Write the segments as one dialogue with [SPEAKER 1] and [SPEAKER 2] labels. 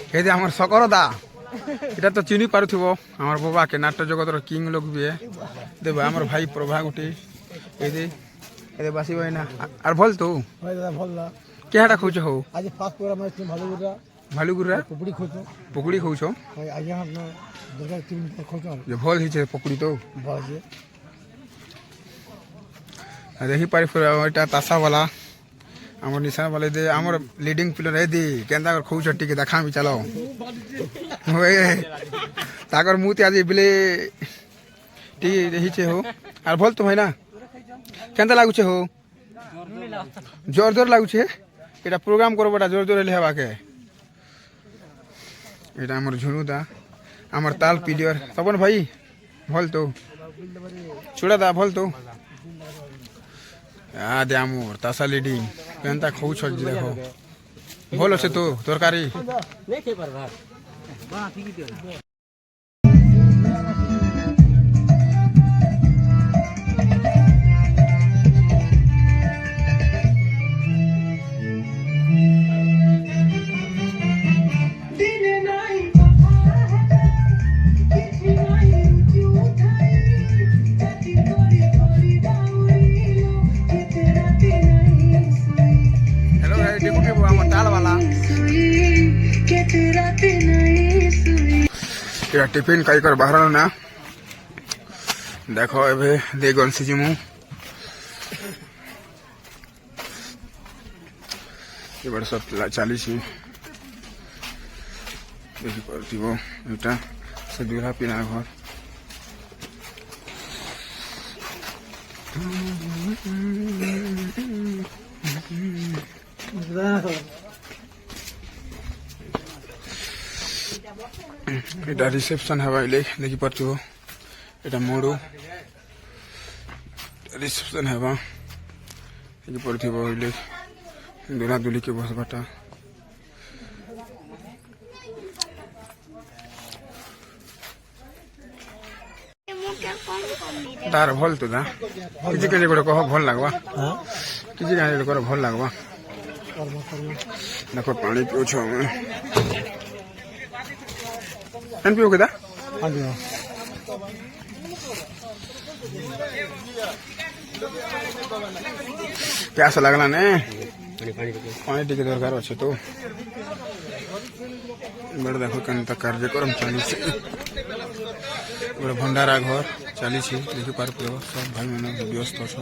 [SPEAKER 1] এই যে আমার সকর দা এটা তো চিনি পারুথিব আমার বাবাকে নাট্য জগতর কিং লোক বিয়ে দেব আমার ভাই প্রভা গুটি এই যে এতে বাসি ভাই না আর ভল তো
[SPEAKER 2] ভাই দাদা ভাল না
[SPEAKER 1] কেহাটা খাউছ হো
[SPEAKER 2] আজ ফাস্ট প্রোগ্রাম আছে ভালুগুড়া
[SPEAKER 1] ভালুগুড়া
[SPEAKER 2] পুকুরি খোঁজ
[SPEAKER 1] পকুড়ি খাউছ
[SPEAKER 2] ভাই আজ আমরা দরকার টিম খোঁজ
[SPEAKER 1] যে ভল হিছে পকুড়ি তো
[SPEAKER 2] বাজে
[SPEAKER 1] দেখি পারি ওইটা তাসাওয়ালা আমার নিশান বলে যে আমার লিডিং প্লেয়ার এদি কেন্দা খাউছ টিকে দেখামি চালো তাকর মুতি আজ বিলে টি হিছে হো আর ভল তো হয় না কেন্দা লাগুছে হো জোর জোর লাগুছে এটা প্রোগ্রাম করবো এটা জোর জোর এলে হেবাকে এটা আমার ঝুনুদা আমার তাল প্লেয়ার তপন ভাই ভল তো ছুড়া দা ভল তো দে আমার তাসা লিডিং কেনতা খাউছ দেখো ভল আছে তো তরকারি টিফিন খাই কর বাহার না দেখো এবে দেগন সিজিমু এবার সব চালিছি দেখি পারথিব এটা সে দুরা পিনা ঘর এটা রিসেপশন হবা ইলে দেখি পারথিব এটা মোড়ু রিসেপশন হবা দেখি পারথিব ইলে দুলা দুলিকে বসবাটা তার ভল তো দা কিছু কিছু করে কহ ভাল লাগবা কিছু কিছু করে ভাল লাগবা দেখো পানি পিউছ পানি পিও কেদা प्यास लगला ने पानी टिके दरकार अच्छे तो बड़े देखो केनता कार्यक्रम चली बड़े भंडारा घर चली देखी पार सब भाई मैंने व्यस्त अच्छा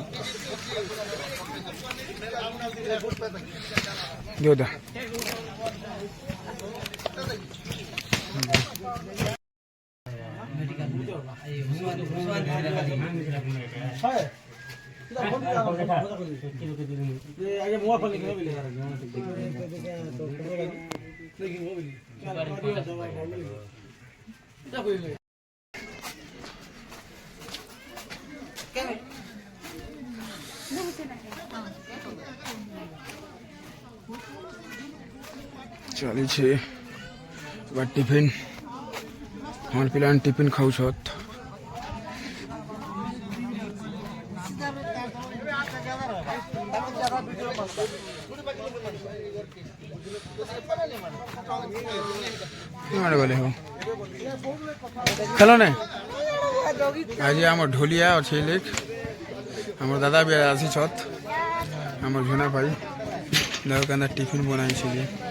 [SPEAKER 1] देवदा चली टिफिन हमारे पिलान टिफिन खाऊ छत बोले हो खेलो ने आज आम ढोलिया अच्छे लेख आम दादा भी आसी छत आम झुना भाई देखो टिफिन बनाई